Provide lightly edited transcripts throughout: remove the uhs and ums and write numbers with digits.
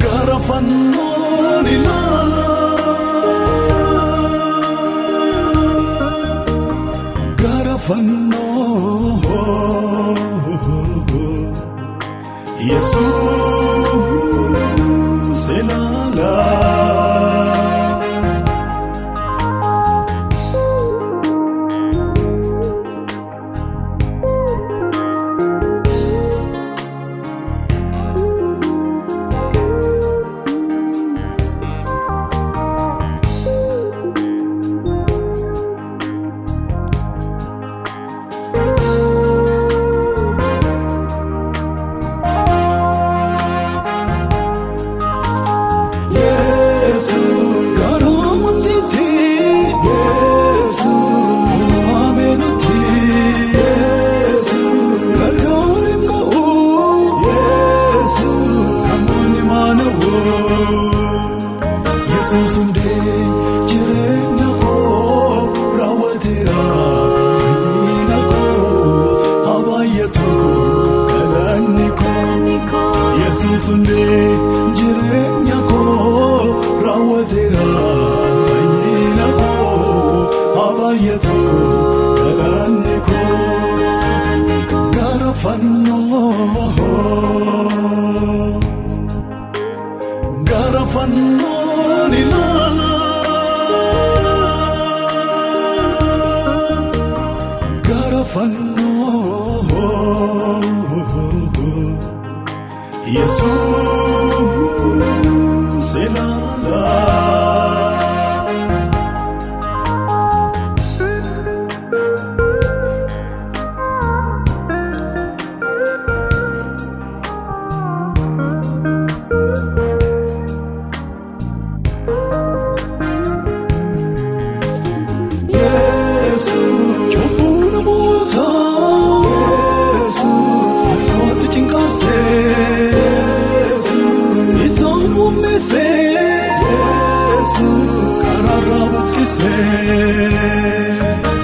Garafanno nilala Garafanno Jesus elala Sunday jirenya ko rawatera ayina ko abayeto kalanne ko garafanno nilala garafanno Jesus elala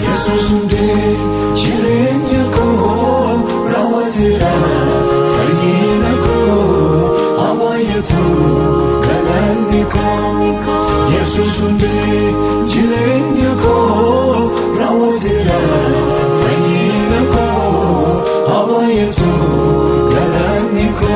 Jesus unde jirenya ko rawatira ayina ko abayeto kalanne ko Jesus unde jirenya ko rawatira ayina ko abayeto kalanne ko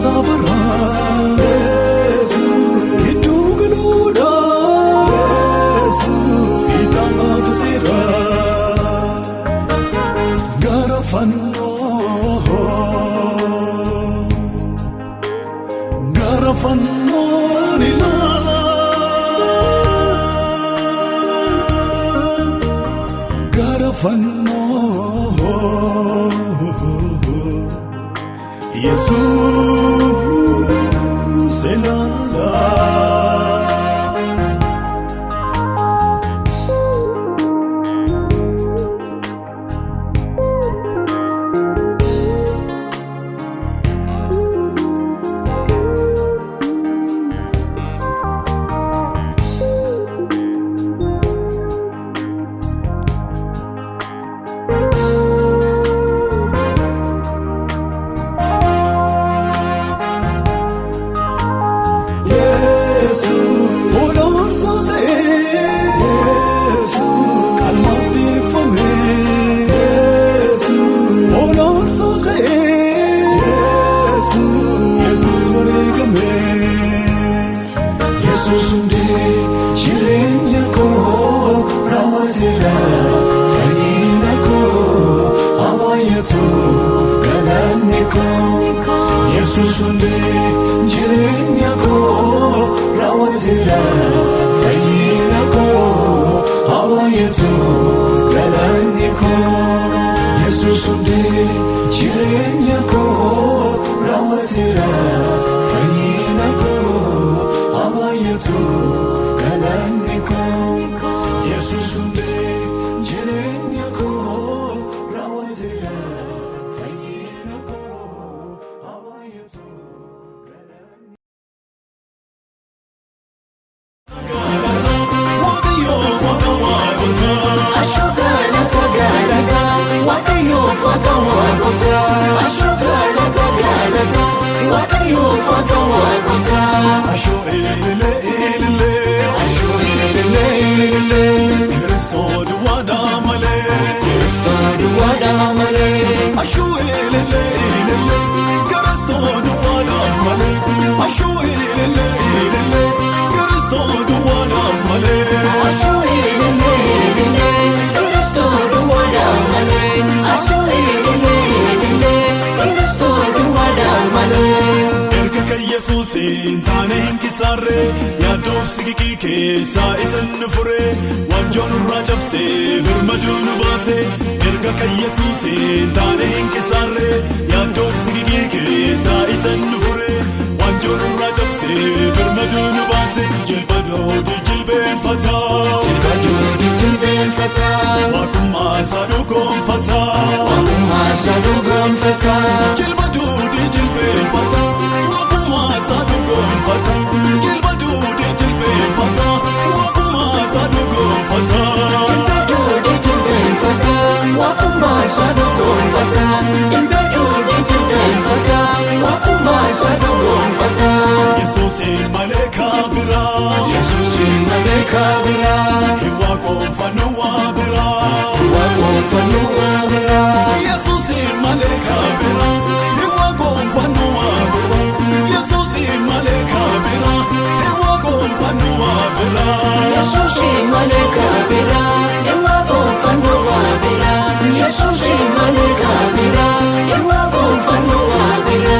Sabra Yesu idugunuda Yesu itamagzira Garafanno nilala Garafanno Jesus elala Jesus unde jirenya ko rawatira ayina ko abayeto kalanne ko Jesus unde jirenya ko rawatira ayina ko abayeto kalanne Yesus hunde jireenya koo raawwateera fayyina koo abaayatuuf galanni koo Yesus hunde jireenya koo raawwateera fayyina koo abaayatuuf galanni Yesuusin taaneen kisarre yaadoof sigikii keessaa isin fure wanjoon irraa cabsee birmaduun baase erga kan Yesuusin taaneen kisarre yaadoof sigikii keessaa isin fure wanjoon irraa cabsee birmaduun baase jilbadoodi jilbeenfata waaqummaa isaa dhugoonfata jilbadoodi jilbeenfata Sadu gonfata, jilbadoodi jilbeenfata, waaqummaa sadu gonfata. Jilbadoodi jilbeenfata, waaqummaa sadu gonfata. Jilbadoodi jilbeenfata, waaqummaa sadu gonfata. Yesuusin malee kaabira, Yesuusin malee kaabira. Hiwaa gonfannoo waabira, hiwaa gonfannoo waabira. Yesuusin malee kaabira, hiwaa gonfannoo waabira. Yesuusin malee kaabira, hiwaa gonfannoo waabira. Yesuusin malee kaabira, hiwaa gonfannoo waabira. Yesuusin malee kaabira, hiwaa gonfannoo waabira.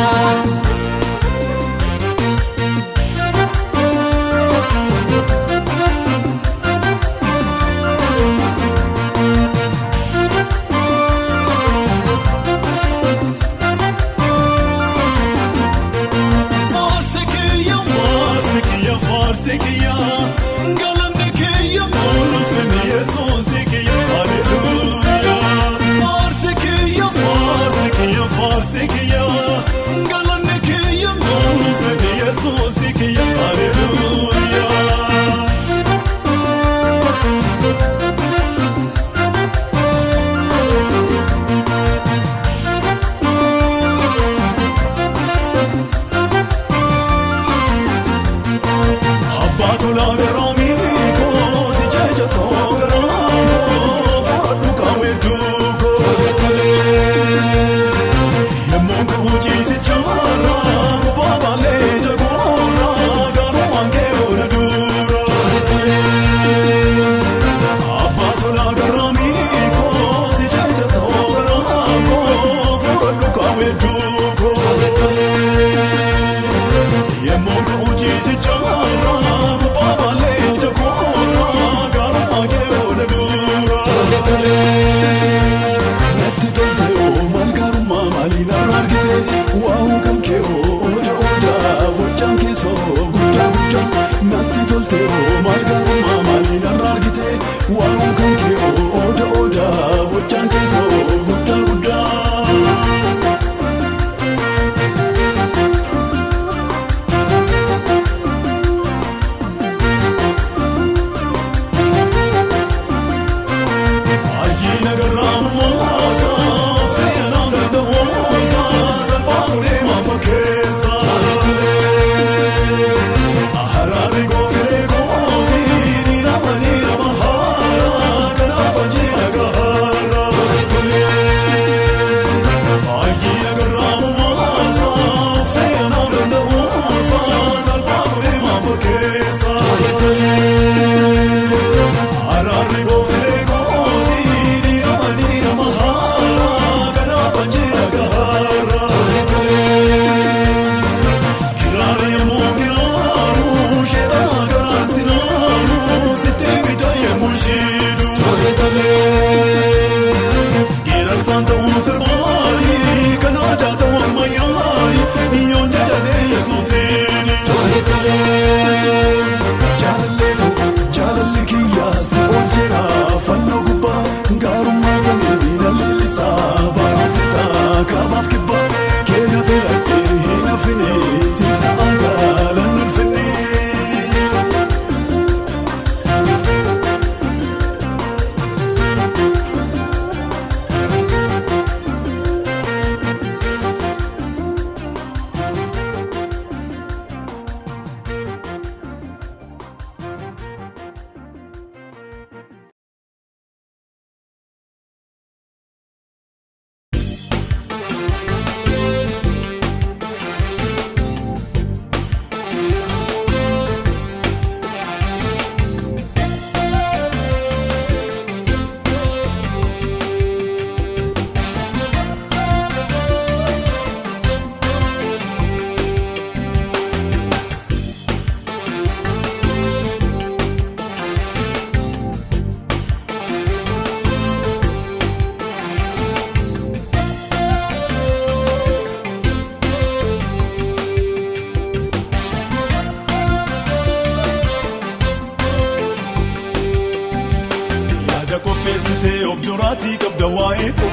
qopheessitee of duraatii qabda waa'ee koo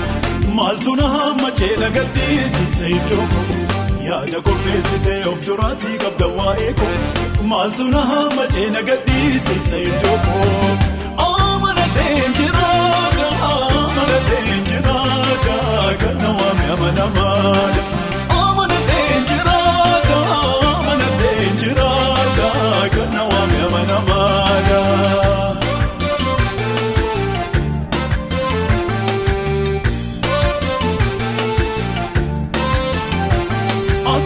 maaltu na hammachee na gaddisiise iddoo koo yaada qopheessitee of duraatii qabda waa'ee koo maaltu na hammachee na gaddisiise iddoo koo amanadheen jiraadha kan na waame amanamaadha amanadheen jiraadha kan na waame amanamaadha.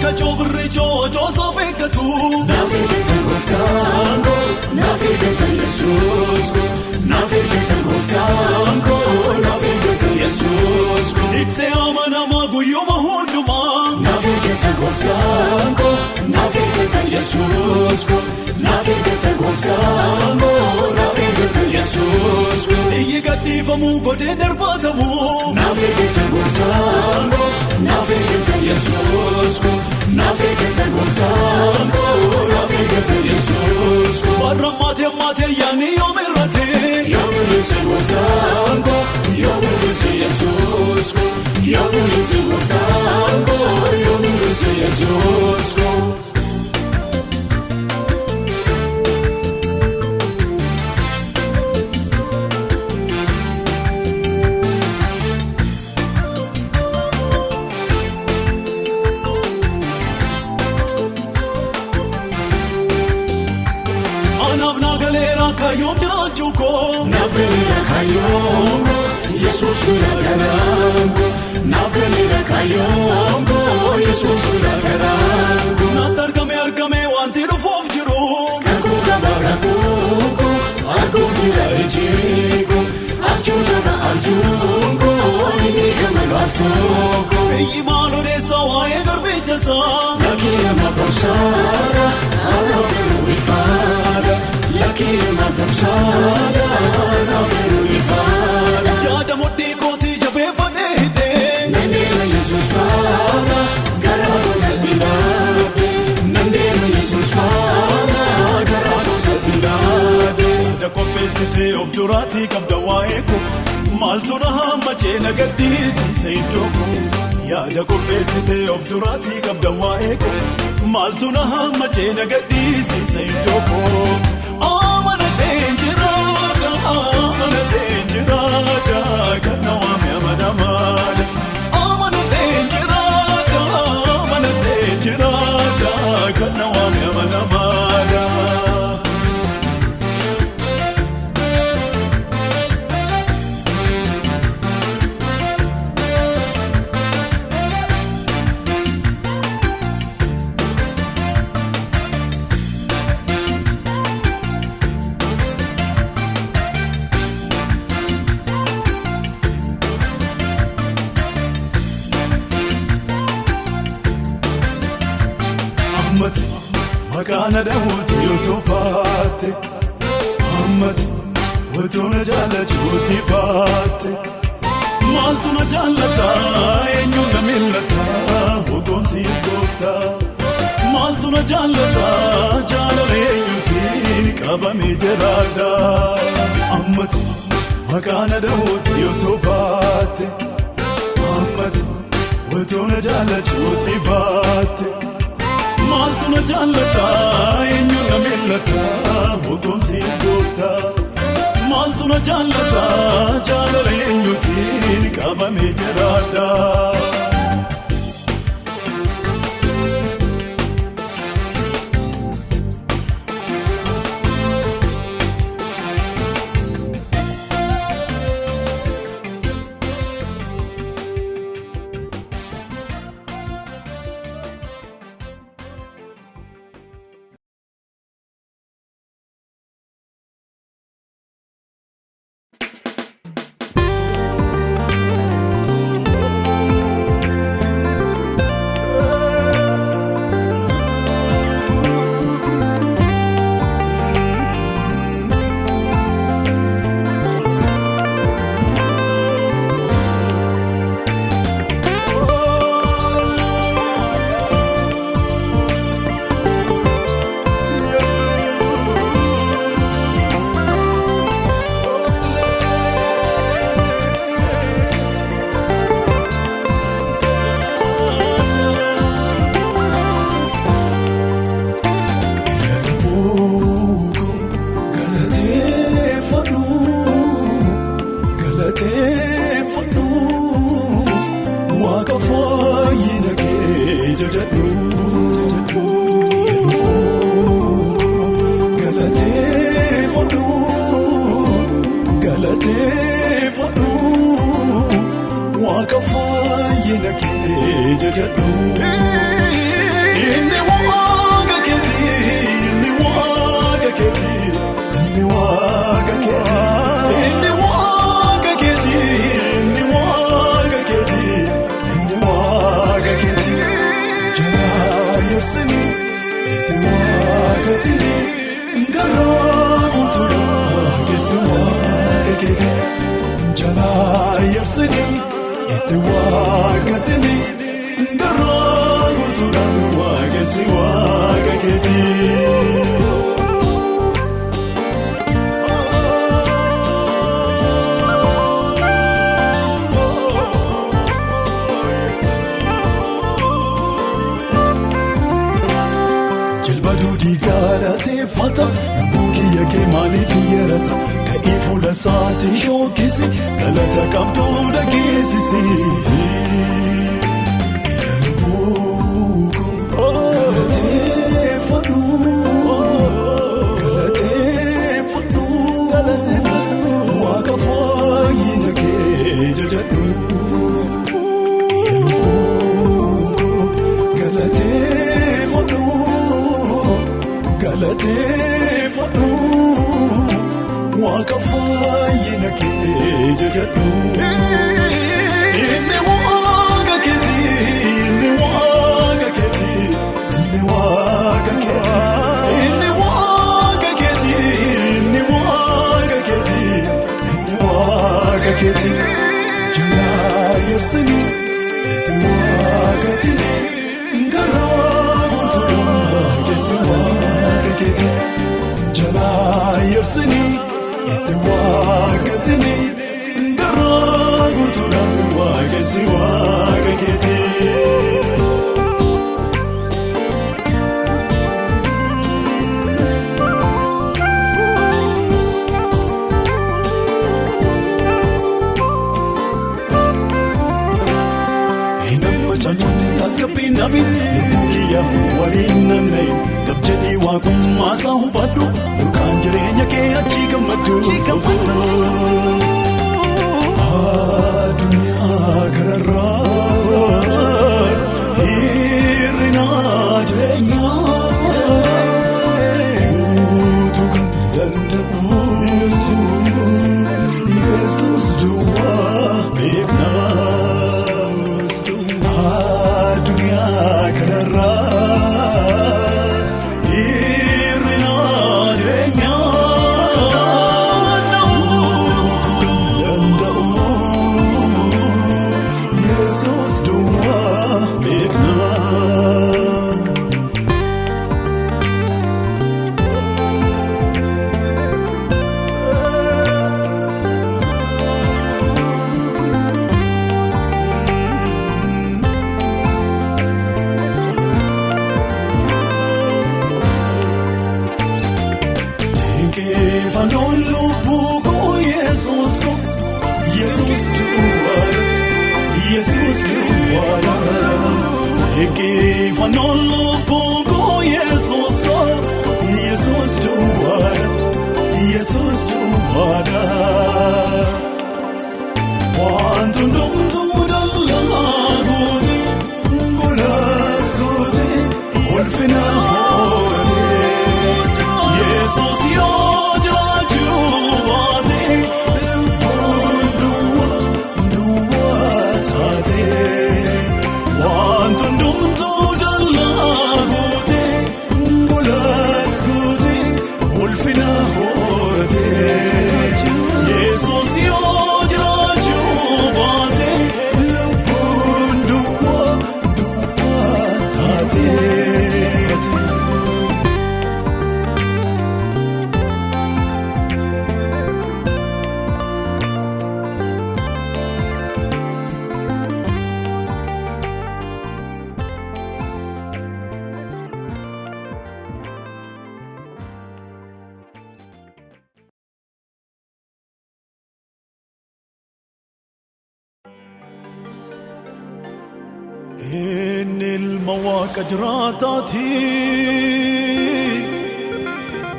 Kachobri jojo sofekatu Nafeketa goftango Nafeketa Jesus Nafeketa goftango Nafeketa Jesus Tikse amanama guyuma hunduma Nafeketa goftango Nafeketa Jesus Nafeketa goftango Nafeketa Jesus Iyyi gadhiifamu godheen darbatamu Nafeketa goftango Nafeketa Jesus Nafeketa goftango Nafeketa Jesus Warra mate yaani yoomirrate Yoomilise goftango Yoomilise Jesus Yoomilise goftango Yoomilise Jesus Kayoom jiraachuu koo Naafeleera kayoom Yesuus garaango Naafeleera kayoom Yesuus garaango naatti argame wanti dhufuuf jiru Kakuu qaba kakuuko Arguu jira ejeego Abjuu qaba abjuunko Inni gama gaaftooko Iyyi maal odeessa waa'ee garbicha isaa Lakkii nama boksaadha Arroobeeru ifaadha Lakkii nama boksaadha Arroobeeru ifaadha yaada mudhii kootii jabeeffadhee hidhee Nandeema Yesuus faana Garaa goosatti dhaabee Nandeema Yesuus faana Garaa goosatti dhaabee yaada qopheessitee of duraatii qabda waa'ee koo maaltu na hammachee na gaddisiise iddoo koo yaada qopheessitee of duraatii qabda waa'ee koo maaltu na hammachee na gaddisiise iddoo koo amanadheen jiraadha kan na waame amanamaadha amanadheen jiraadha kan na waame amanamaadha. Ammati maqaan adawuuti yoo baatte Ammati otoo na jaallachuuti baatte maaltu na jaallata eenyuun na millata ogoomsi goofta maaltu na jaallata jaalala eenyuutiin qabamee jiraadha Ammati maqaan adawuuti yoo baatte Ammati otoo na jaallachuuti baatte maaltu na jaallata eenyuun na millata ogoomsi goofta maaltu na jaallata jaalala eenyuutiin qabamee jiraadha. galateeffadhu waaqa fayyina kee jajadhu galateeffadhu galateeffadhu waaqa fayyina kee jajadhu inni waaqa keetii inni waaqa keetii inni waaqa keetii inni waaqa keetii inni waaqa keetii inni waaqa keetii jalaa yarsanii itti waaqa keetii garaa guutuudhaa keessa waaqa keetii jalaa yarsanii itti waaqa keetii garaa guutuudhaa waaqessi waaqa keetii. Galateeffata buukiyya kee maaliif yeerata ka'ii fuula isaatiin shookisi galata qabduu dhageessisi. Galateeffadhu galateeffadhu waaqa fayyina kee jajadhu. Galateeffadhu galateeffadhu waaqa fayyina kee jajadhu. Inni waaqa keetii inni waaqa keetii inni waaqa keetii inni waaqa keetii inni waaqa keetii inni waaqa keetii jalaa yarsanii itti waaqa keetii garaa guutuudhaa keessa waaqa keetii jalaa yarsanii itti waaqa keetii garaa guutuudhaa waaqessi waaqa keetii. Nabi Nukiya waliin namnee gabjanii waaqummaa isaa hubadhu burqaan jireenya kee achi gammadu. Addunyaa kanarraa hir'ina jireenyaa utuu kan danda'u Yesuus duwwaa beeknaa. ilma waaqa jiraataati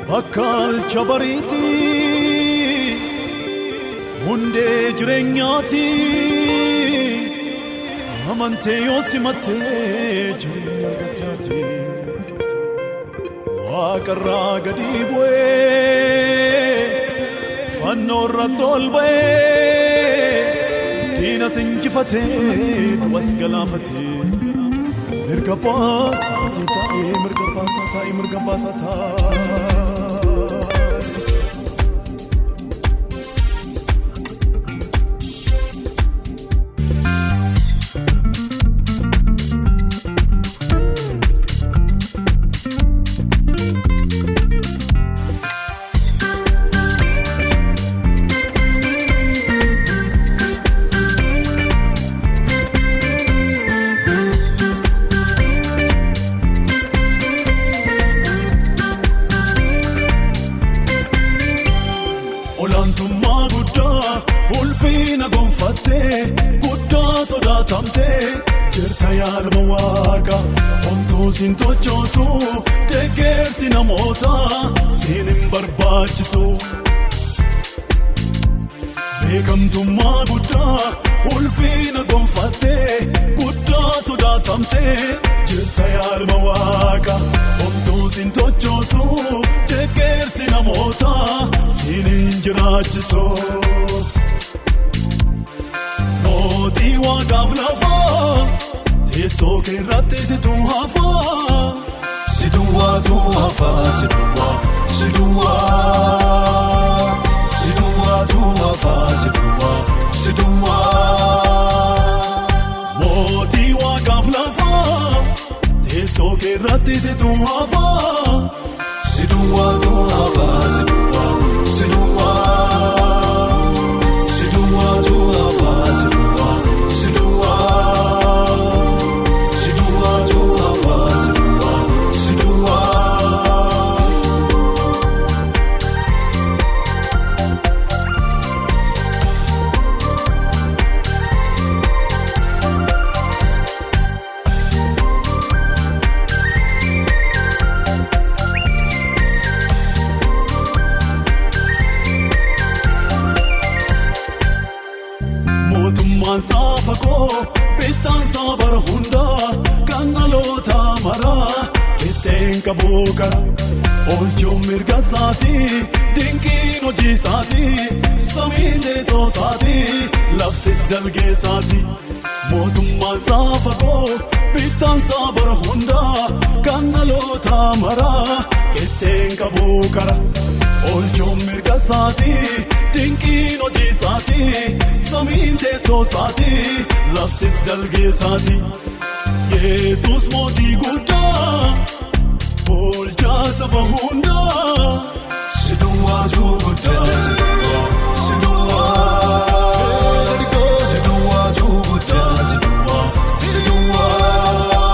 bakkaalcha bariiti hundee jireenyaati amantee yoo simattee jireenya argattaati waaqarraa gadi bu'ee fannoo irratti ol ba'ee diina sinjifatee du'as galaafatee mirga baasaa taa'ee mirga baasaa taa'ee mirga baasaa taa'ee. Olaantummaa guddaa ulfina gonfattee guddaa sodaatamtee jirta yaadama waaqa homtuu siin tochoosu deeggarsi namoota siin hin barbaachisu. Beekamtummaa guddaa ulfina gonfattee guddaa sodaatamtee jirta yaadama waaqa homtuu siin tochoosu deeggarsi namoota siin hin jiraachisu. Mootii waaqaaf lafaa teessoo keerratti situ hafaa si duwwaatu hafaa si duwwaa si duwwaa si duwwaatu hafaa si duwwaa si duwwaa. Mootii waaqaaf lafaa teessoo keerratti situ hafaa si duwwaatu hafaa si duwwaa si duwwaa si duwwaatu hafaa si duwwaa si duwwaa si duwwaatu hafaa si duwwaa si duwwaa. Mootummaan saafa koo bittaan saabara hundaa kan dhaloota maraa qixxeen qabuu qara oolchuun mirga isaatii dinqiin hojii isaatii samiin teessoo isaatii laftis dalgee isaatii. Mootummaan saafa koo bittaan saabara hundaa kan dhaloota maraa qixxeen qabuu qara oolchuun mirga isaatii dinqiin hojii isaatii samiin teessoo isaatii laftis dalgee isaatii. Yesuus mootii guddaa bulchaa saba hundaa si duwwaatu guddaa si duwwaa si duwwaa si duwwaatu guddaa si duwwaa si duwwaa.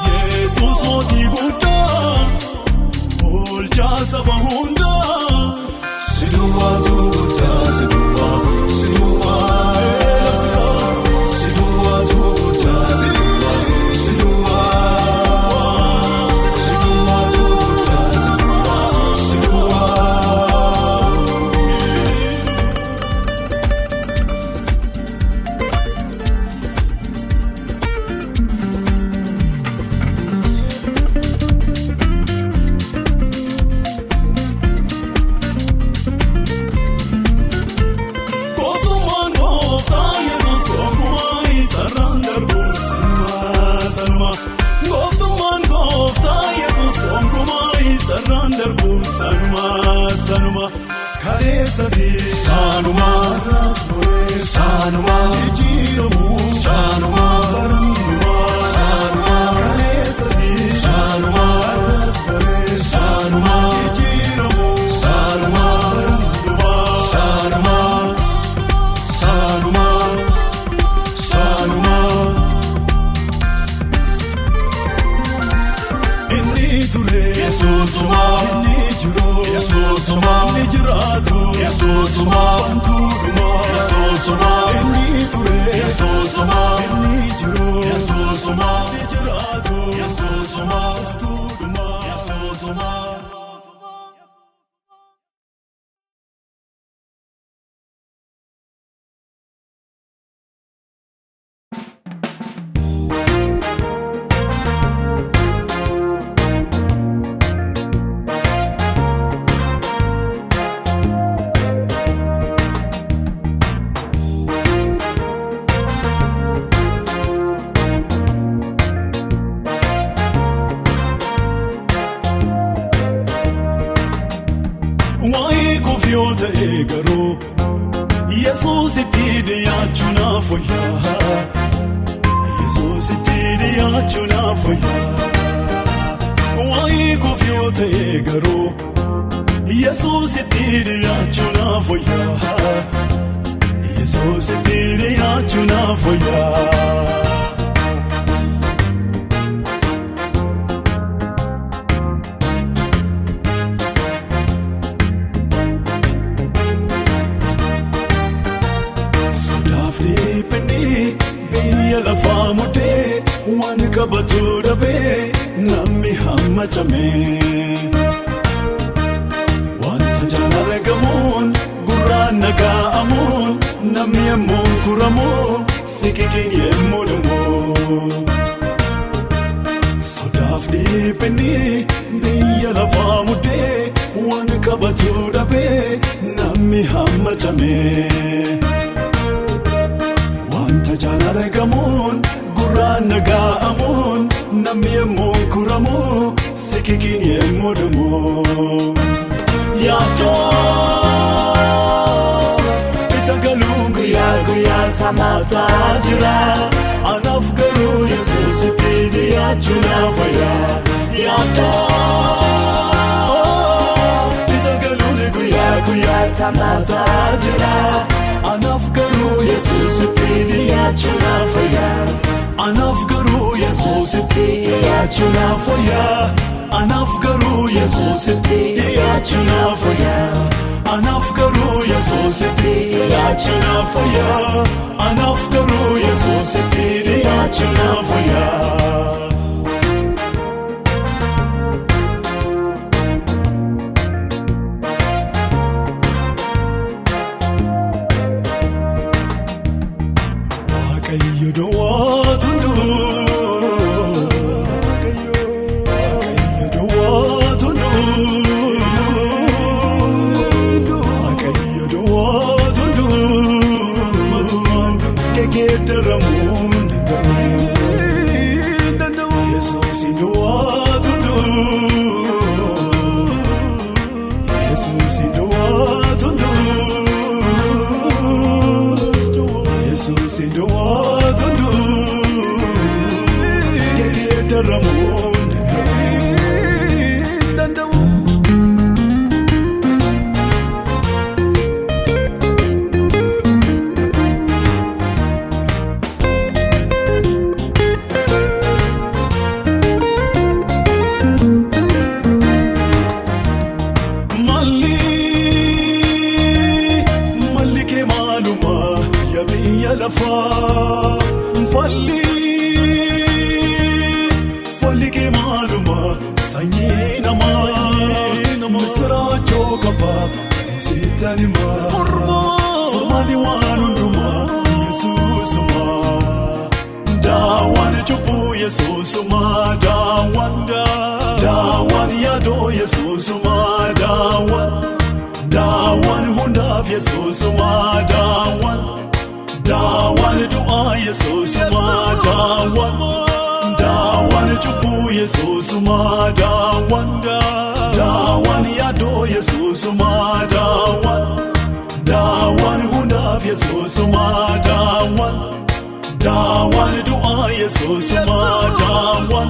Yesuus mootii guddaa bulchaa saba hundaa si duwwaatu guddaa si duwwaa si duwwaa si duwwaatu guddaa si duwwaa si duwwaa si duwwaatu guddaa si duwwaa si duwwaa. Gootummaan gooftaa Yesuus gonkumaa isarraan darbuu salmaa salmaa. Gootummaan gooftaa Yesuus gonkumaa isarraan darbuu salmaa salmaa. Kaleessasii shaanumaa raasoolee shaanumaa jijjiiramuu shaanumaa barannumaa shaanumaa. Kaleessasii shaanumaa raasoolee shaanumaa jijjiiramuu shaanumaa barannumaa shaanumaa shaanumaa shaanumaa. Inni ture Yesuusumaa inni jiru Yesuusumaa inni jiraatu Yesuusumaa wantuudumaa Yesuusumaa inni ture Yesuusumaa inni jiru garuu Yesuusitti dhiyaachuun naaf wayyaa Yesuusitti dhiyaachuun naaf wayyaa waa'ee koof yoo ta'e garuu Yesuusitti dhiyaachuun naaf wayyaa Yesuusitti dhiyaachuun naaf wayyaa. Lafaa mudee waan qabatu dhabee namni hamma camee wanta jala argamuun gurraan naga'amuun namni yemmuu guramoo sikikiin yemmuu dhumoo sodaaf dhiphinni biyya lafaa mudee waan qabatu dhabee namni hamma camee. Jala argamuun gurraan naga'amuun namni yemmuu guramoo sikikiin yemmuu dhumoo yaadoo itti galuun guyyaa guyyaa tamataa jira anaaf garuu Yesuusitti dhiyaachuun naaf wayyaa yaadoo itti galuun guyyaa guyyaa tamataa jira. Anaaf garuu Yesuusitti dhiyaachuun naaf wayyaa Anaaf garuu Yesuusitti dhiyaachuun naaf wayyaa Anaaf garuu Yesuusitti dhiyaachuun naaf wayyaa Anaaf garuu Yesuusitti dhiyaachuun naaf wayyaa Anaaf garuu Yesuusitti dhiyaachuun naaf wayyaa. Furmaani waan hundumaa Yesuusumaa daawwan cubbuu Yesuusumaa daawwan yaadoo Yesuusumaa daawwan hundaaf Yesuusumaa daawwan du'aa Yesuusumaa daawwan cubbuu Yesuusumaa daawwan yaadoo Yesuusumaa daawwan hundaaf Yesuusumaa daawwan du'aa Yesuusumaa daawwan.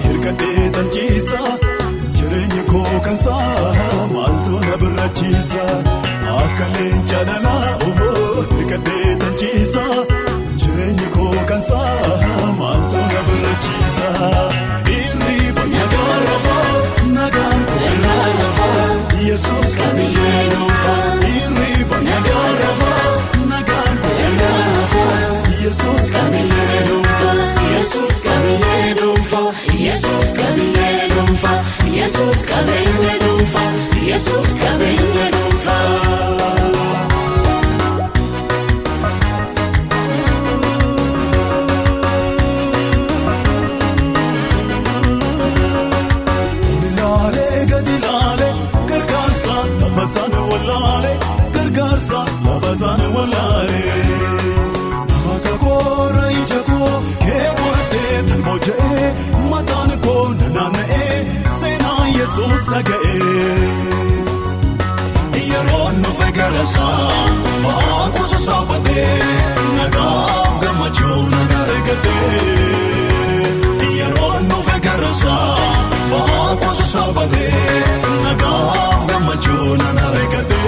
Hirkadhee tanchiisa jireenyi koo kansaa maaltu na bira birachiisa akka leenca dhalaa hirkadhee tanchiisa jireenyi koo kansaa maaltu na birachiisa irriiba nagaan rafaa nagaan koo irraa rafaa Yesuus kabiyyee dhuunfaa irriiba nagaan rafaa nagaan koo irraa rafaa Yesuus kabiyyee dhuunfaa Yesuus kabiyyee dhuunfaa Yesuus kabiyyee dhuunfaa Yesuus kabiyyee dhuunfaa Yesuus kabiyyee dhuunfaa. Gargaarsa labasaan walaale namaka koora ija koo keewwadhee talbojja'ee mataan koo nanaanna'ee seenaa Yesuus dhaga'ee yeroo nufe garasaa ba'aa kuusu saaphatee nagaaf gammachuu nagaa eeggatee yeroo nufe garasaa ba'aa kuusu saaphatee nagaaf gammachuu nagaa eeggatee.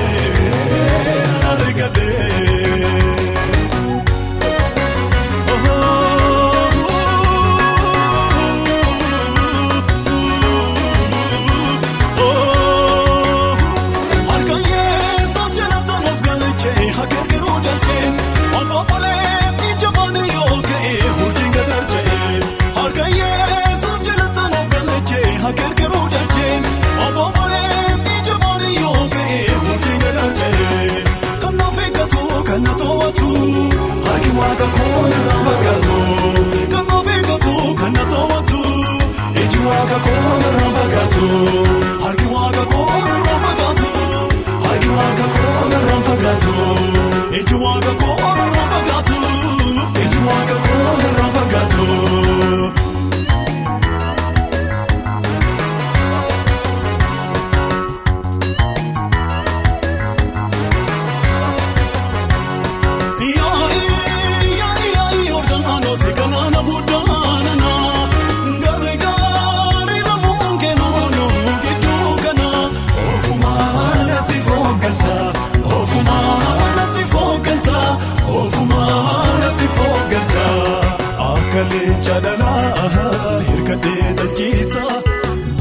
Leenca dhalaa hirkadhee tanchiisa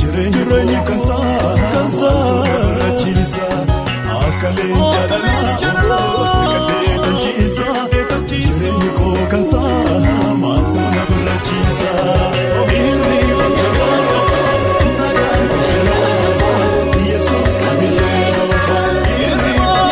jireenyi kansaa birachiisa akka leenca dhalaa hirkadhee tanchiisa jireenyi koo kansaa maaltu na birachiisa. Yesuus kabiyyee dhuunfaa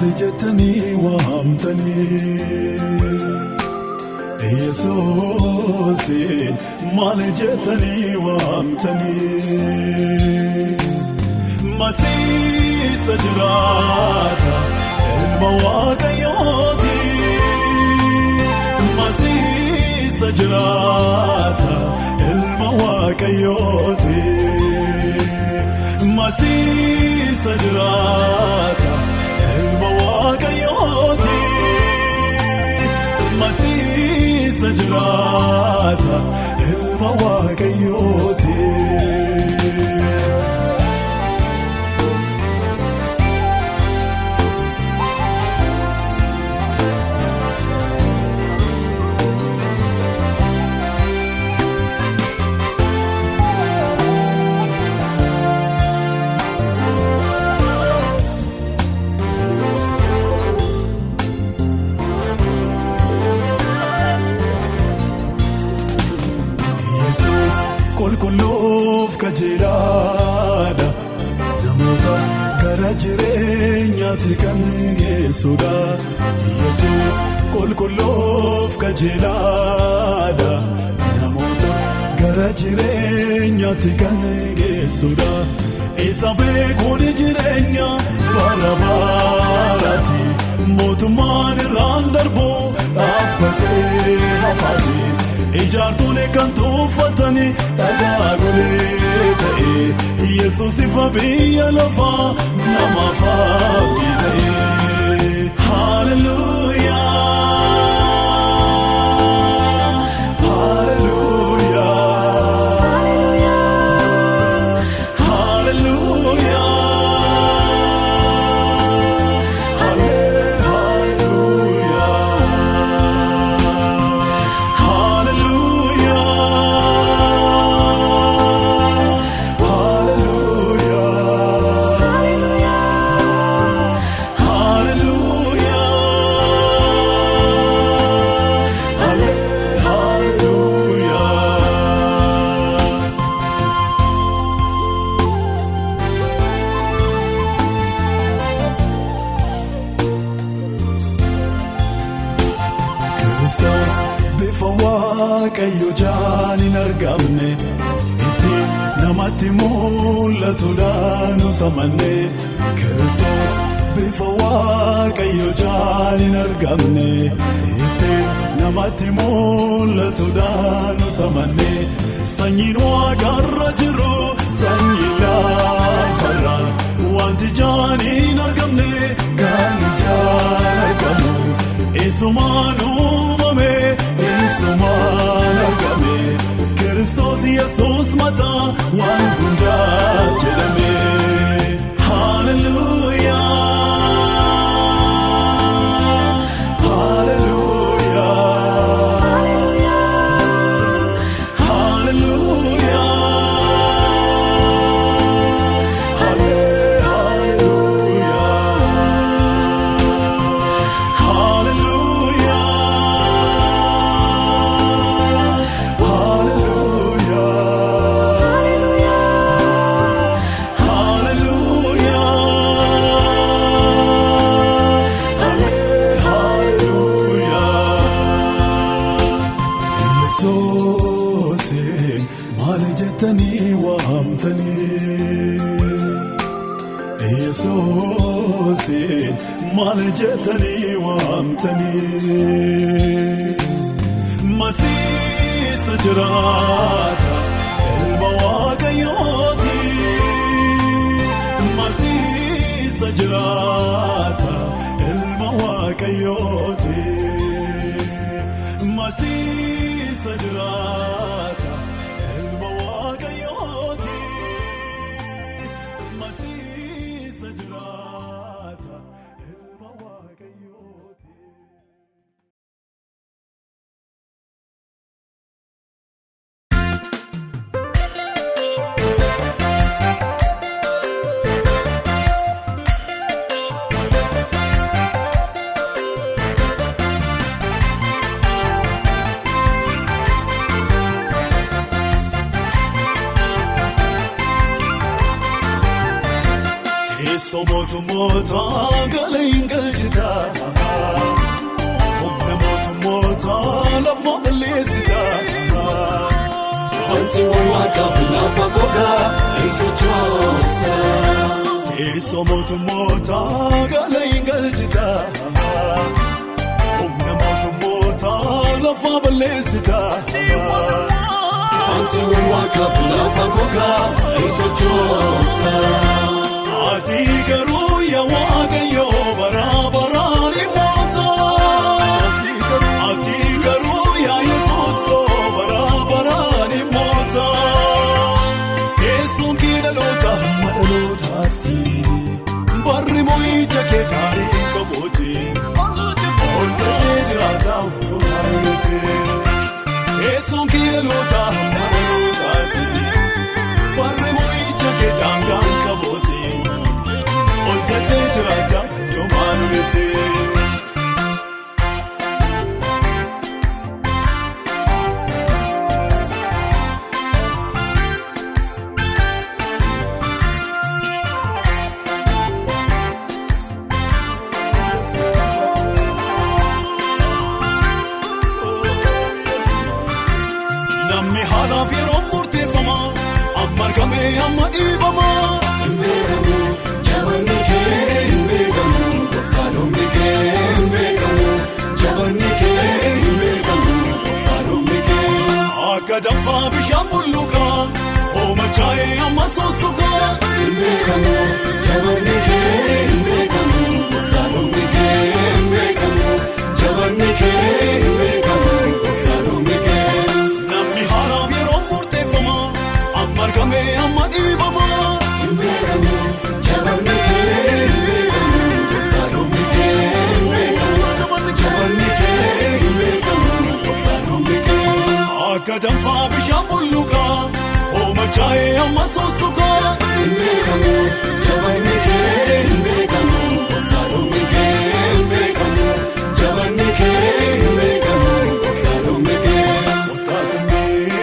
maal jettanii waamtanii Yesuusin maal jettanii waamtanii Masiisa jiraata ilma Waaqayyooti Masiisa jiraata ilma Waaqayyooti Masiisa jiraata ilma Waaqayyooti Masiisa jiraata ilma Waaqayyooti Qulqulluuf kajeelaadha namoota gara jireenyaatti kan geessudha Yesuus qulqulluuf kajeelaadha namoota gara jireenyaatti kan geessudha isa beekuun jireenya bara baraati mootummaan irraan darbu dhaabbatee hafaati Ijaartuun kan tuffatanii dhagaa golee ta'e Yesuus ifa biyya lafaa namaaf abdii ta'e Hallelujah Hallelujah Hallelujah Waaqayyo jaan hin argamne ittiin namatti mul'atuudhaan usamanne Kiristoos bifa Waaqayyo jaan hin argamne ittiin namatti mul'atuudhaan usamanne sanyiin Waaqarra jiru sanyii lafarra wanti jaan hin argamne gaani jaan argamu isumaan uumame isumaan argame Kiristoos Yesuus mataa waan hundaa jedhame Hallelujah Hallelujah Hallelujah Yesuusin maal jettanii waamtanii Masiisa jiraata ilma Waaqayyooti Masiisa jiraata ilma Waaqayyooti Masiisa jiraata ilma Waaqayyooti Masiisa jiraata ilma Waaqayyooti Teessoo mootummootaa galayin galchita. Humna mootummootaa lafa balleessita. Wantiiwwan waaqaaf lafa gogaa sochoofta. Teessoo mootummootaa galayin galchita. Humna mootummootaa lafa balleessita. Wantiiwwan waaqaaf lafa gogaa sochoofta. Ati garuu yaa Waaqayyoo bara baraan moota. Ati garuu yaa Yesuus koo bara baraan moota. Teessoon kee dhaloota hamma dhalootaatti. Barri moo'icha kee gaarii qabooti. Ol ta'ee jiraata hundumaa nuti. Teessoon kee dhaloota hamma dhalootaatti. Barri moo'icha kee daangaa qabooti. Ol ta'ee jiraata hundumaa nuti. Namni haalaaf yeroo murteeffamaa amma argamee amma dhiibamaa. Hin beekamu jabanni kee hin beekamu gooftaadhumni kee hin beekamu jabanni kee hin beekamu gooftaadhumni kee. Akka danfaa bishaan bulluqaa oomachaa'ee amma sussukaa. Hin beekamu jabanni kee hin beekamu gooftaadhumni kee hin beekamu jabanni kee hin beekamu gooftaadhumni kee. Namni haalaaf yeroo murteeffamaa amma argamee amma dhiibamaa. Hin beekamu jabanni kee hin beekamu gooftaadhumni kee hin beekamu jabanni kee hin beekamu gooftaadhumni kee. Akka danfaa bishaan bulluqaa oomachaa'ee amma sussukaa. Hin beekamu jabanni kee hin beekamu gooftaadhumni kee hin beekamu jabanni kee hin beekamu gooftaadhumni kee.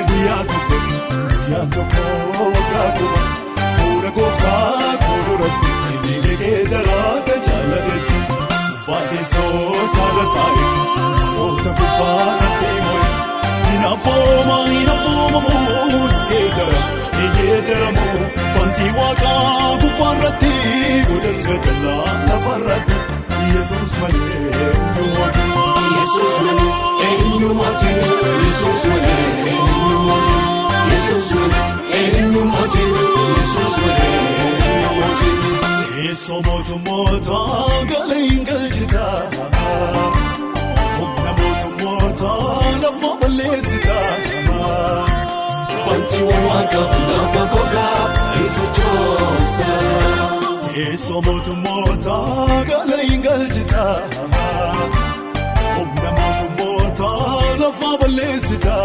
Guyyaa tokko waggaa kuma fuula gooftaa kuduratti inni daraa ka jaalatetti baateessoo saala taa'e namoota gubbaarratti moo'e hin abboomamu eeggaramu wanti waaqaa gubbaarratti godas gajallaa lafarratti Yesuus malee eenyumaati. Yesuus malee eenyumaati. Yesuus malee eenyumaati. Yesuus malee eenyumaati. Yesuus malee eenyumaati. Teessoo mootummootaa galayin galchita. Humna mootummootaa lafa balleessita. Wantiiwwan waaqaaf lafa gogaa sochoofta. Teessoo mootummootaa galayin galchita. Humna mootummootaa lafa balleessita.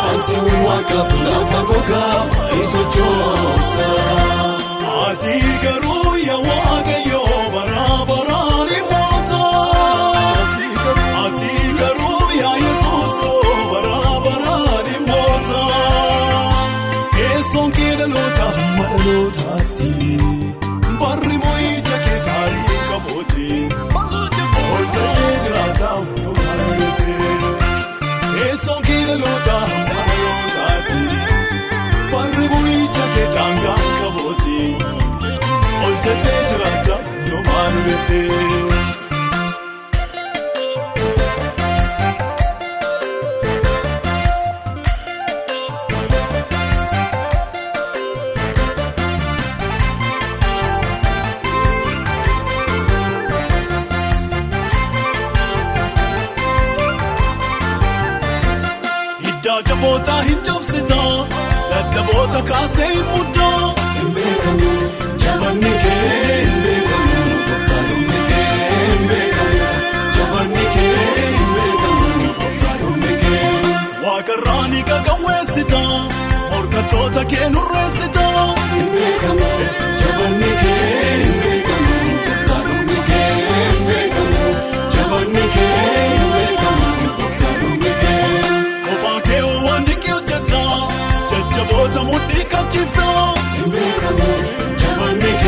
Wantiiwwan waaqaaf lafa gogaa sochoofta. Ati garuu yaa Waaqayyoo bara baraan moota. Ati garuu yaa Yesuus koo bara baraan moota. Teessoon kee dhaloota hamma dhalootaatti. Barri moo'icha kee gaarii qabooti. Ol ta'ee jiraata hundumaa nuti. Teessoon kee dhaloota hamma dhalootaatti. Barri moo'icha kee daangaa qabooti. Ol ta'ee jiraata hundumaa nuti. Jaboota hin cabsita dadhaboota kaasee hin muddaa. Hin beekamu jabanni kee hin beekamu gooftaadhumni kee hin beekamu jabanni kee hin beekamu gooftaadhumni kee. Waaqarraa ni qaqawweessita morkattoota kee nurreessita. Hin beekamu jabanni kee hin beekamu gooftaadhumni kee hin beekamu jabanni kee hin beekamu gooftaadhumni kee. Kophaa kee waan dinqii hojjetta jajjaboota mudhii qabsiifta. Hin beekamu jabanni kee.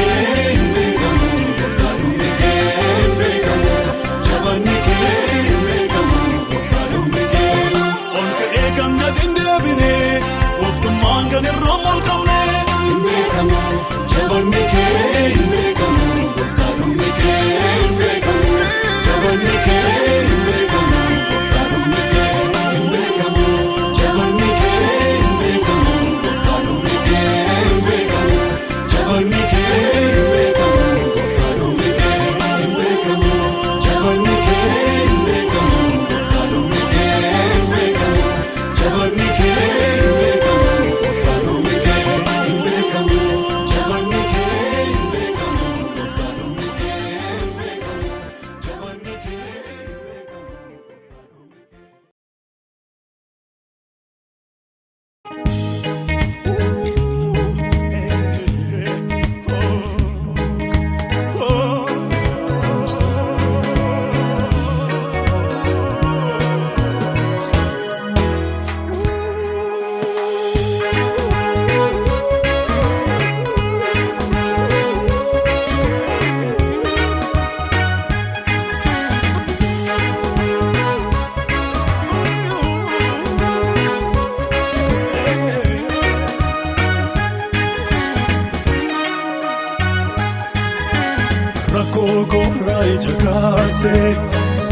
koraa ija kaasee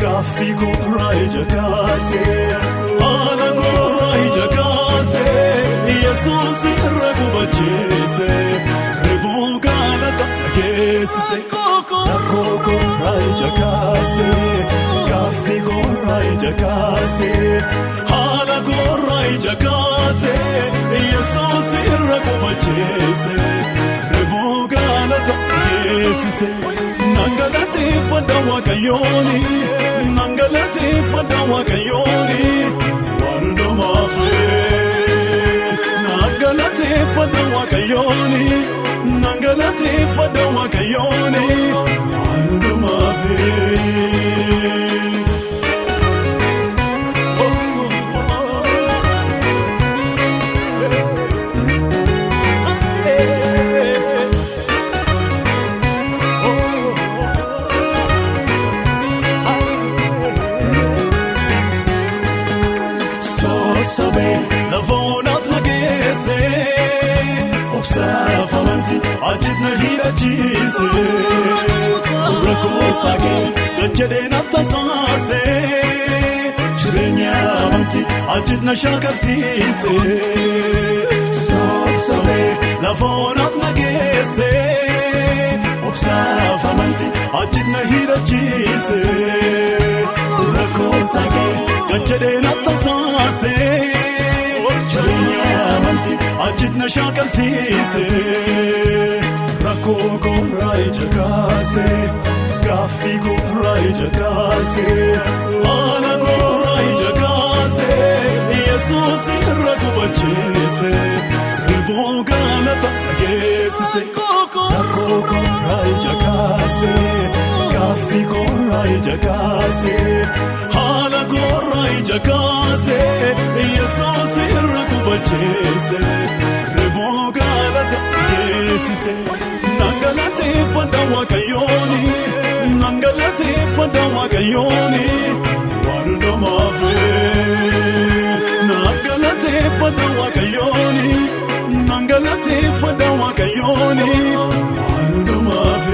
gaaffii koraa ija kaasee haala koraa ija kaasee Yesuus irra gubachiise ribuu galata dhageessise darroo koraa ija kaasee gaaffii koraa ija kaasee haala koraa ija kaasee Yesuus irra gubachiise ribuu galata dhageessise. Nangalateeffadha Waaqayyooni nangalateeffadha Waaqayyooni waan hundumaaf nangalateeffadha Waaqayyooni nangalateeffadha Waaqayyooni waan hundumaaf. Lafoonat nageesse obsaaf amanti ajit na hidhachiise rakkoo saakee gajjadee na tasaase jireenya amanti ajit na shaakalsiise soobsamee lafoonat nageesse obsaaf amanti ajit na hidhachiise rakkoo saakee gajjadee na tasaase. Jireenya amanti ajit na shaakalsiise rakkoo koraa ija kaasee gaaffii koraa ija kaasee haala koraa ija kaasee Yesuus irra gubachiise ribuu galata dhageessise rakkoo koraa ija kaasee gaaffii koraa ija kaasee haala koraa ija kaasee Yesuus irra gubachiise ribuu galata dhageessise nangalateeffadha Waaqayyooni nangalateeffadha Waaqayyooni waan hundumaaf nangalateeffadha Waaqayyooni nangalateeffadha Waaqayyooni waan hundumaaf.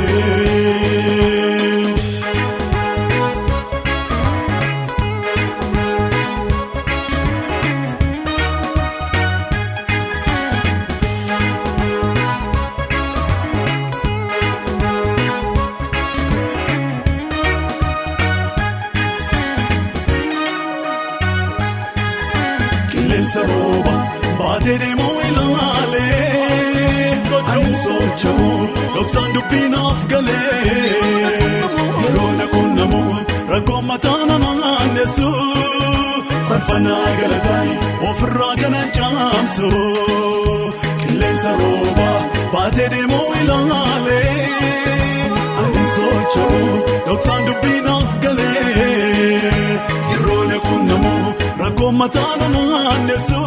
Sarooba baatee deemuu ilaalee ani socho'u dhoksaan dubbinaaf galee yeroo na quunnamu rakkoo mataa na naannessu faarfannaa galataani ofirraa kanan caamsu qilleensa rooba baatee deemuu ilaalee ani socho'u dhoksaan dubbinaaf galee yeroo na quunnamu rakkoo mataa na naannessu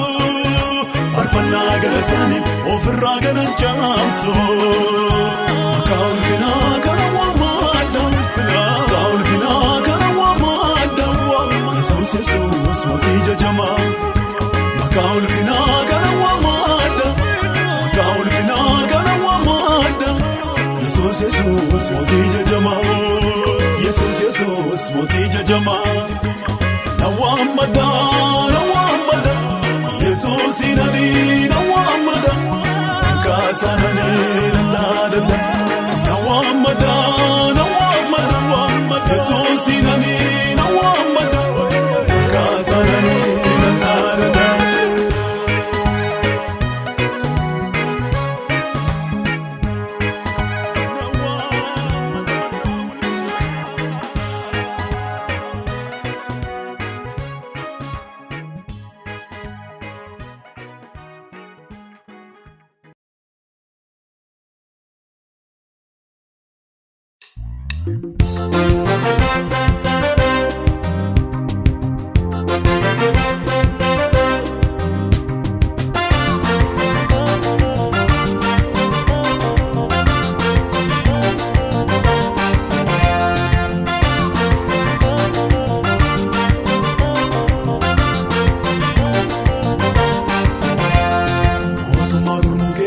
faarfannaa galataani ofirraa kanan caamsu maqaa ulfinaa kana waamaadha maqaa ulfinaa kana waamaadha Yesuus Yesuus mootii jajamaa maqaa ulfinaa kana waamaadha maqaa ulfinaa kana waamaadha Yesuus Yesuus mootii jajamaa Yesuus Yesuus mootii jajamaa. Nawamada, nawamada, Yesuus inani nawamada, kasanani la la la. Nawamada, nawamada, Yesuus inani nawamada, kasanani la la la.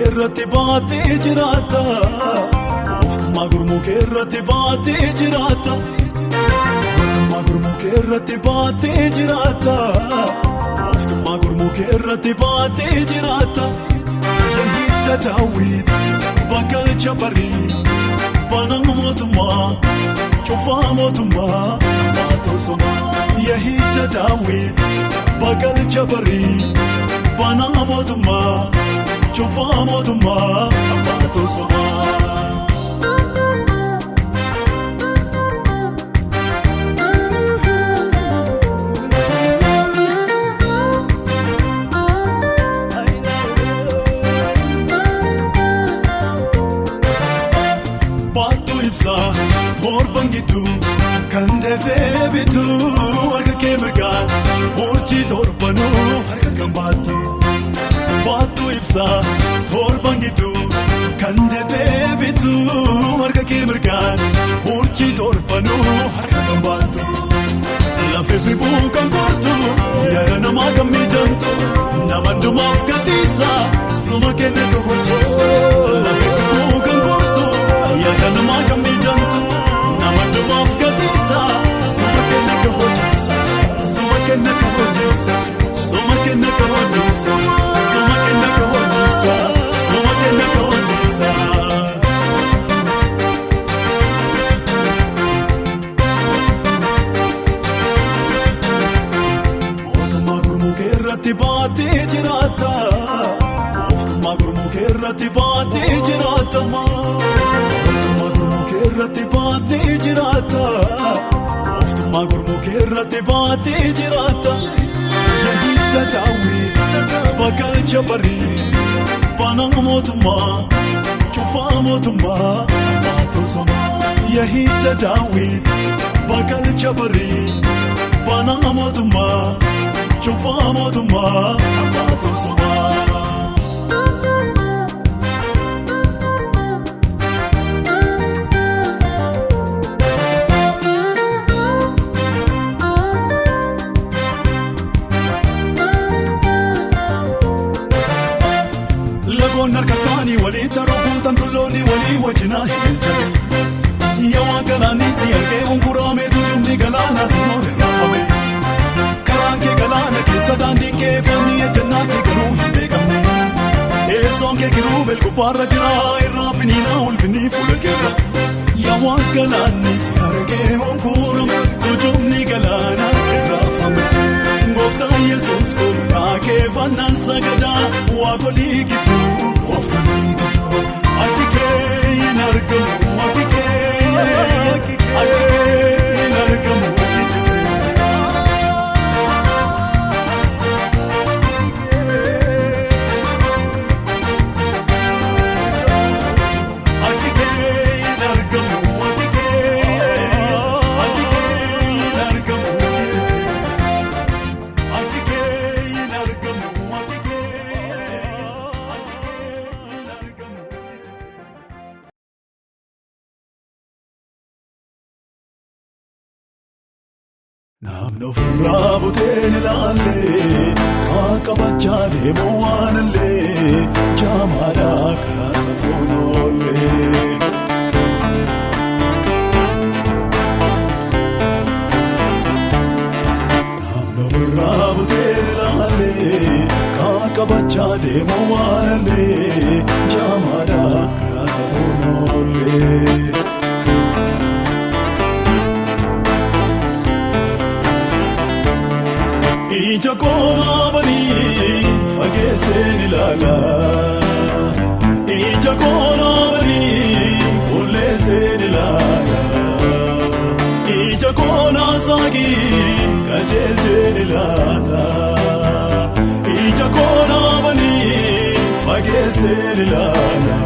irratti baatee jiraata. mootummaa gurmuu keerratti baatee jiraata. Mootummaa gurmuu keerratti baatee jiraata. Mootummaa gurmuu keerratti baatee jiraata. Yahida Daawit bagalcha barii banaa mootummaa cufaa mootummaa baatosoma. Yahida Daawit bagalcha barii banaa mootummaa cufaa mootummaa baatosoma. Torban gidduu kan deddeebitu harka kee mirgaan murtii torbanuu harka kan baattu. Baattuu ibsaa torban gidduu kan deddeebitu harka kee mirgaan murtii torbanuu harka kan baattu. Lafee ribuu kan kortu yaada namaa kan mijantu nama hundumaaf gatiisa suma kenna kan hojjeessa. Lafee ribuu kan kortu yaada namaa kan mijantu. Namandumaaf gatiisa suma kenna ka hojjeessa. Suma kenna ka hojjeessa. Suma kenna ka hojjeessa. Suma kenna ka hojjeessa. Suma kenna ka hojjeessa. Mootummaa gurmuu keerratti baatee jiraata. Mootummaa gurmuu keerratti baatee jiraata. Keerratti baatee jiraata. Mootummaa gurmuu keerratti baatee jiraata. Yahida Daawit bagalcha barii banaa mootummaa cufaa mootummaa baatosoma. Yahida Daawit bagalcha barii banaa mootummaa cufaa mootummaa baatosoma. Harka isaanii walii tarookuutan tolloonni walii wajjinaa hin jabee. Yaa galaanni si argee hunkuramee tujuumni galaana simoo hir'aafame. Karaan kee galaana keessa daandiin kee faanii ejjannaa kee garuu hin beekamne. Teessoon kee giruu belgubbaarra jira irraa finiinaa ulfinni fuula keerra. Yaa galaanni si argee hunkurame tujuumni galaana sirraafame. Gooftaan Yesuus koolaa kee fannaan sagadaa waaqolii gidduu. Ati kee hin argamu, ati kee hin argamu. Ati kee hin argamu, ati kee hin argamu. Ati kee hin argamu, ati namni ofirraa buteen ilaalee qaqqabachaa deemuu waanallee jaamaadhaa karaa foon oollee. Namni ofirraa buteen ilaalee qaqqabachaa deemuu waanallee jaamaadhaa karaa foon oollee. Ija koonaa banii fageesseen ilaala. Ija koonaa banii qulleesseen ilaala. Ija koonaa saaqii qajeelcheen ilaala. Ija koonaa banii fageesseen ilaala.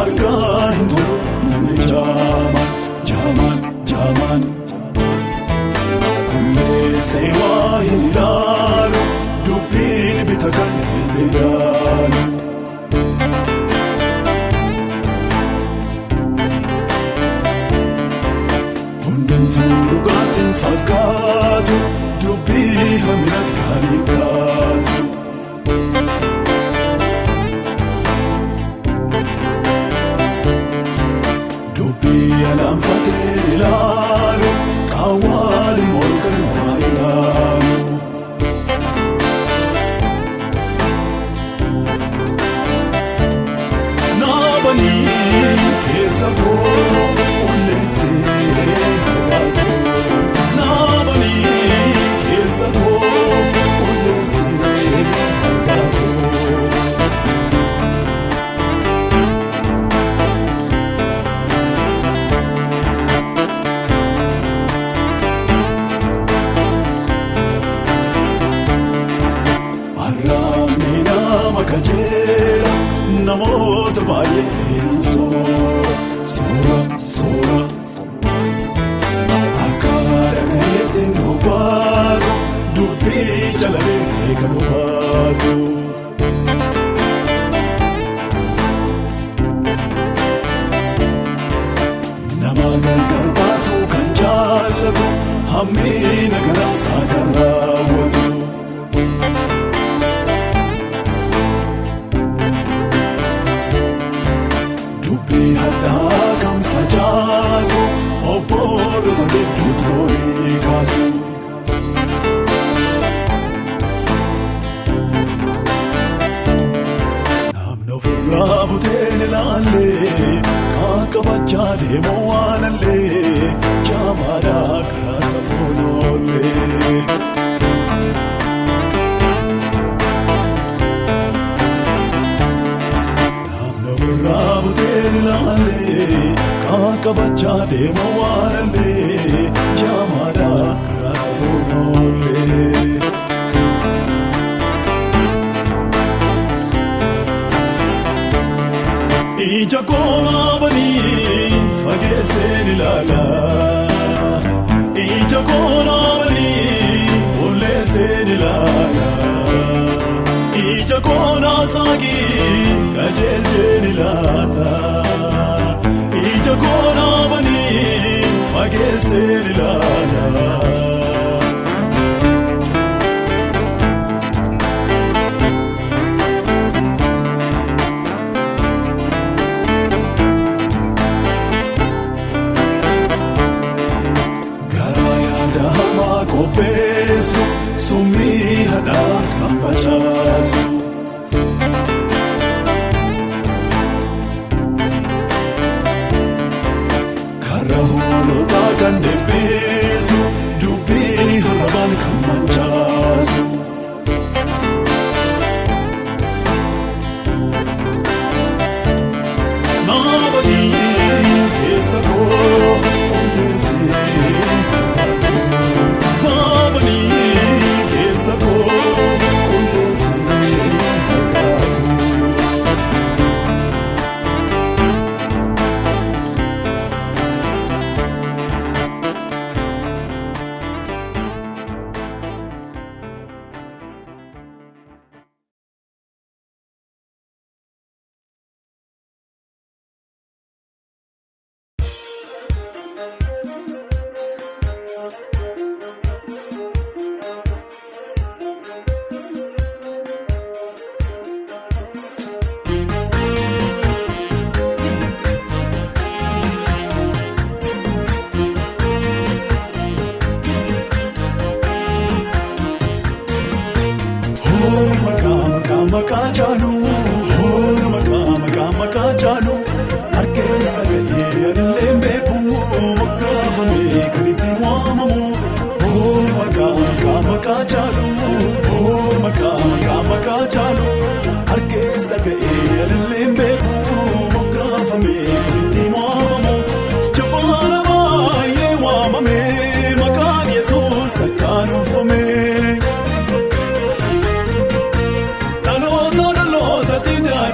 Argaa hin tolu namni jaamaan kulleessee waa hin ilaalu dubbiin bita kan itti ilaalu. namoota baay'ee soora akka dhagayeetti nu baatu dubbii jalalee kan nu baatu. Nama gargar baasuu kan jaallatu hammeena garaasaa kan raawwatu. Dubbii hadhaa kan facaasu obboolota gidduutti goonee kaasu. Namni ofirraa buteen ilaallee qaqqabachaa deemu waan allee jaamaadhaa karaa tafuun oollee. Raabuteen ilaalee qaqqabachaa deemu waan allee jaamaadhaa karaa tafuun oollee. Ija koolaabanii fageesseen ilaalaa. Ija koolaabanii bulleesseen ilaalaa. Ija koolaa saakii qajeelcheen ilaalaa. Ija koolaabanii fageesseen ilaalaa. Qopheessu summii hadhaa kan facaasu. Karra hoolotaa kan deebisu dubbii harabaan kan mancaasu. Naabadii keessa koo qopheessee. Maqaa jaalu harkeessa dhaga'ee adillee beeku moggaafamee kan ittiin waamamu. Maqaa jaalu harkeessa dhaga'ee adillee beeku moggaafamee kan ittiin waamamu. Jabbaana baay'ee waamamee maqaan Yesuus kakkaanuufamee.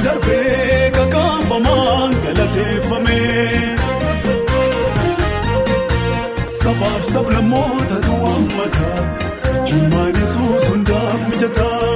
Darbee kakaafamaan galateeffamee. Sabaaf sablammootatu waammata ijummaan Yesuus hundaaf mijataa.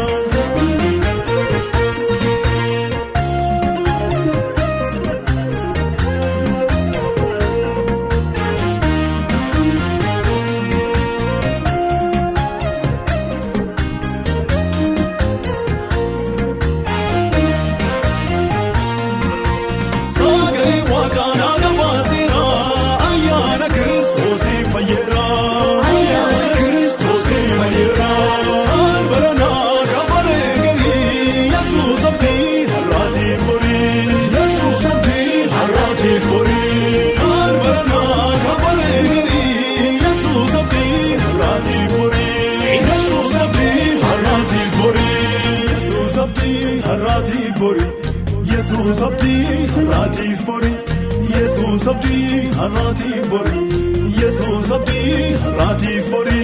Yesuus abdii har'aatiif bori. Yesuus abdii har'aatiif bori. Yesuus abdii har'aatiif bori.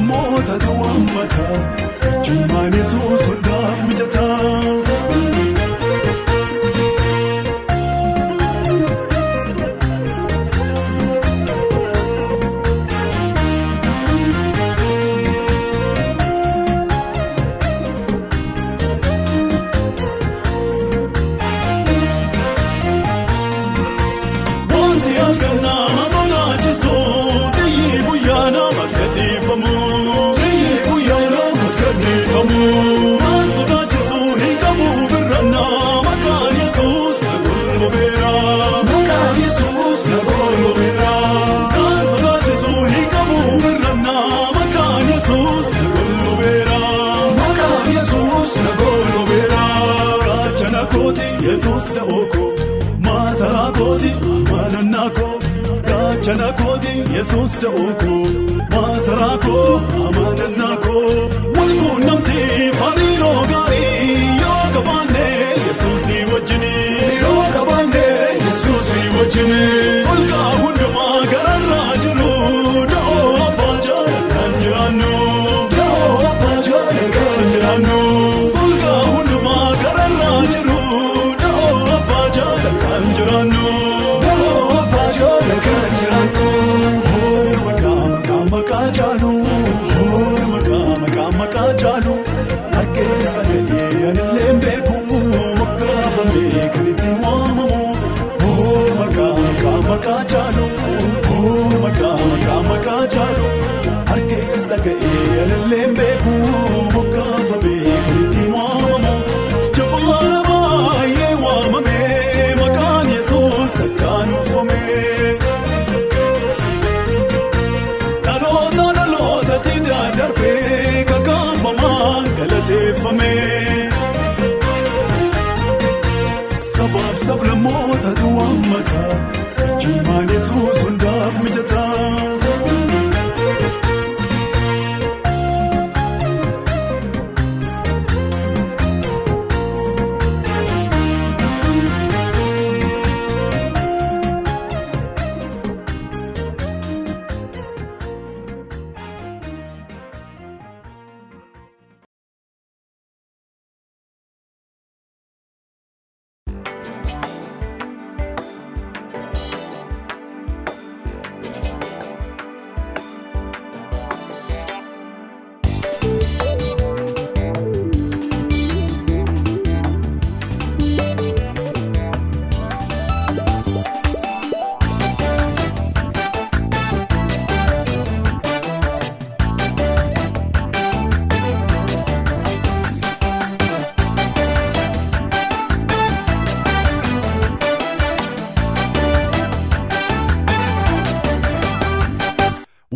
sablammoota du'ammata ejjummaan Yesuus hundaaf mijataa. Yesuus da'ooko maasaraa kooti amanannaa koo gaachana kooti Yesuus da'ooko maasaraa koo amanannaa koo walquunnamtii hariiroo gaarii yoo qabaanne Yesuusii wajjinii yoo qabaanne Yesuusii wajjinii olgaa hundumaa gararraa jiru da'oo abbaa jaala kan jiraannu da'oo abbaa jaala kan jiraannu olgaa hundumaa gararraa jiru. Sabaaf sablammoota du'ammata ejjummaan Yesuus hundaaf mijataa.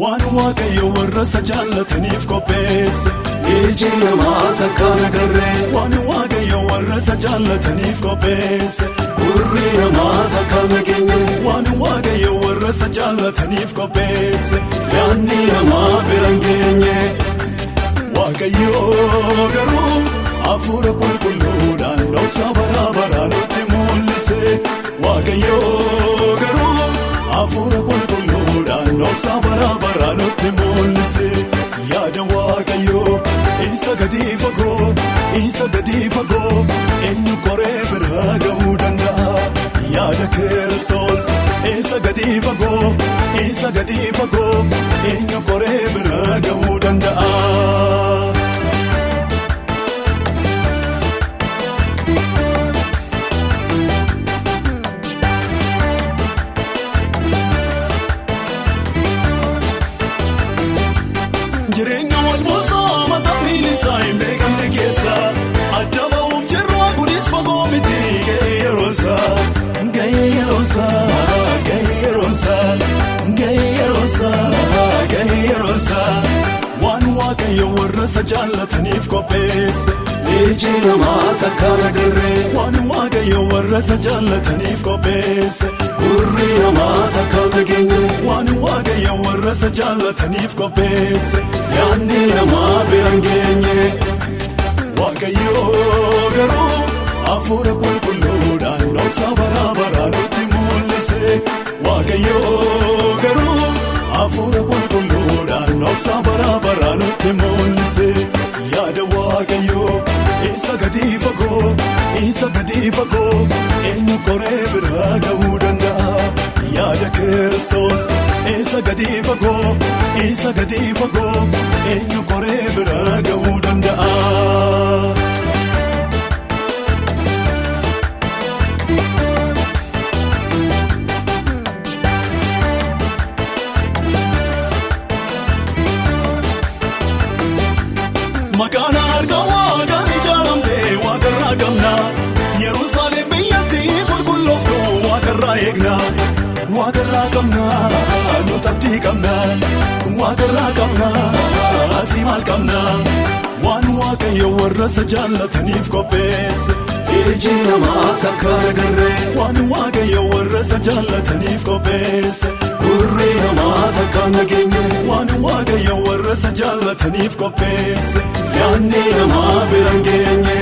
Waan waaqayyo warra isa jaallataniif qopheesse iji namaa takkaan agarree. Waan waaqayyo warra isa jaallataniif qopheesse gurri namaa takkaan dhageenye. Waan waaqayyo warra isa jaallataniif qopheesse yaadni namaa bira hin geenye. Waaqayyo garuu hafuura qulqulluudhaan dhoksaa bara baraan nutti mul'ise. Waaqayyo garuu hafuura qulqulluudhaan dhoksaa bara baraan nutti mul'ise. Yaada waaqayyoo isa gadi fagoo eenyu qoree bira ga'uu danda'a. Yaada Kiristoos isa gadi fagoo eenyu qoree bira ga'uu danda'a. Jireenya wal boosoo mataa miilisaa hin beekamne keessa adda ba'uuf jirru kunis fagoo miti. Ga'ee yeroosaa waan waaqayyo warra isa jaallataniif qopheesse iji namaa takkaan agarree. Waan waaqayyo warra isa jaallataniif qopheesse gurri namaa takkaan dhageenye. Waan waaqayyo warra isa jaallataniif qopheesse yaadni namaa bira hin geenye. Waaqayyo garuu hafuura qulqulluudhaan dhoksaa bara baraan nutti mul'ise. Waaqayyo garuu hafuura qulqulluudhaan dhoksa bara bara nutti mul'ise. Yaada Waaqayyoo isa gadi fagoo eenyu qoree bira ga'uu danda'a. Yaada Kiristoos isa gadi fagoo eenyu qoree bira ga'uu danda'a. Magaalaa harka Waaqaan ijaaramtee Waaqarraa qabna. Yerusaalem biyyatti qulqullooftu Waaqarraa eegna. Waaqarraa qabna nuti abdii qabna. Waaqarraa qabna asii maal qabna. Waan Waaqayyo warra isa jaallataniif qopheesse. Iji namaa takka nagarree. Waan Waaqayyo warra isa jaallataniif qopheesse. Gurri namaa takka nageenye. Waan Waaqayyo warra isa jaallataniif qopheesse. Yaanni namaa bira hin geenye.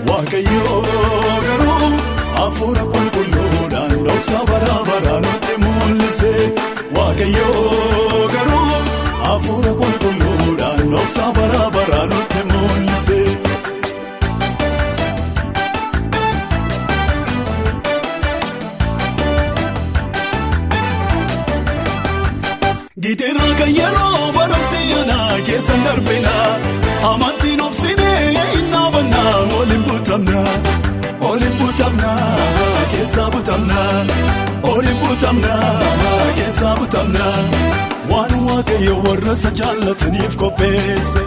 Waaqayyo garuu hafuura qulqulluudhaan dhoksa bara bara nutti mul'ise. Waaqayyo garuu hafuura qulqulluudhaan dhoksa bara bara nutti mul'ise. Gidiraa kan yeroo bara si'anaa keessan darbina. Amantiin obsinee hin dhaabanna. Oliin butamna keessaa butamna. Oliin butamna keessaa butamna. Waan Waaqayyo warra isa jaallataniif qopheesse.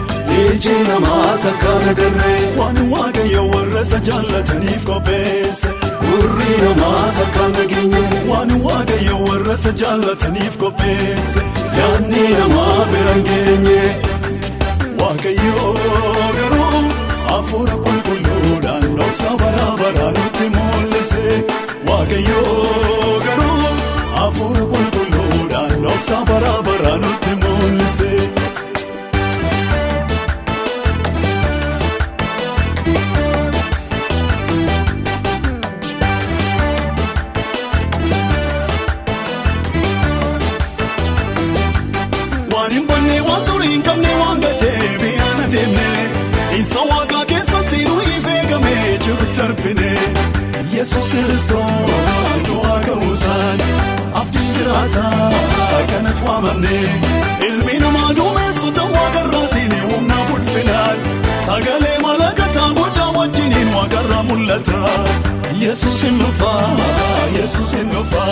Iji namaa takka nagarree. Waan Waaqayyo warra isa jaallataniif qopheesse. Gurri namaa takka nageenye. Waan Waaqayyo warra isa jaallataniif qopheesse. Yaanni namaa bira hin geenye. Waaqayyo garuu hafuura qulqulluudhaan dhoksa bara bara nutti mul'ise. Waaqayyo garuu hafuura qulqulluudhaan dhoksa bara bara nutti mul'ise. Waan hin banne waan durii hin qabne waan gadhee biyyaan adeemne. Isa Waaqaa keessatti nuyi eegame jirutti darbine. Yesuus Kiristoos du'aa ga'uusaan abdii jiraata kanatti waamamne. Ilmi namaa duumessu ta'uu Waaqarraatiin humnaaf ulfinaan. Sagalee malakataa guddaa wajjiniin Waaqarraa mul'ata. Yesuus hin dhufa, Yesuus hin dhufa,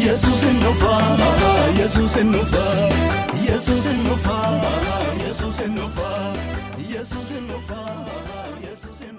Yesuus hin dhufa, Yesuus hin dhufa, Yesuus hin dhufa, Yesuus hin dhufa, Yesuus hin dhufa, Yesuus hin dhufa.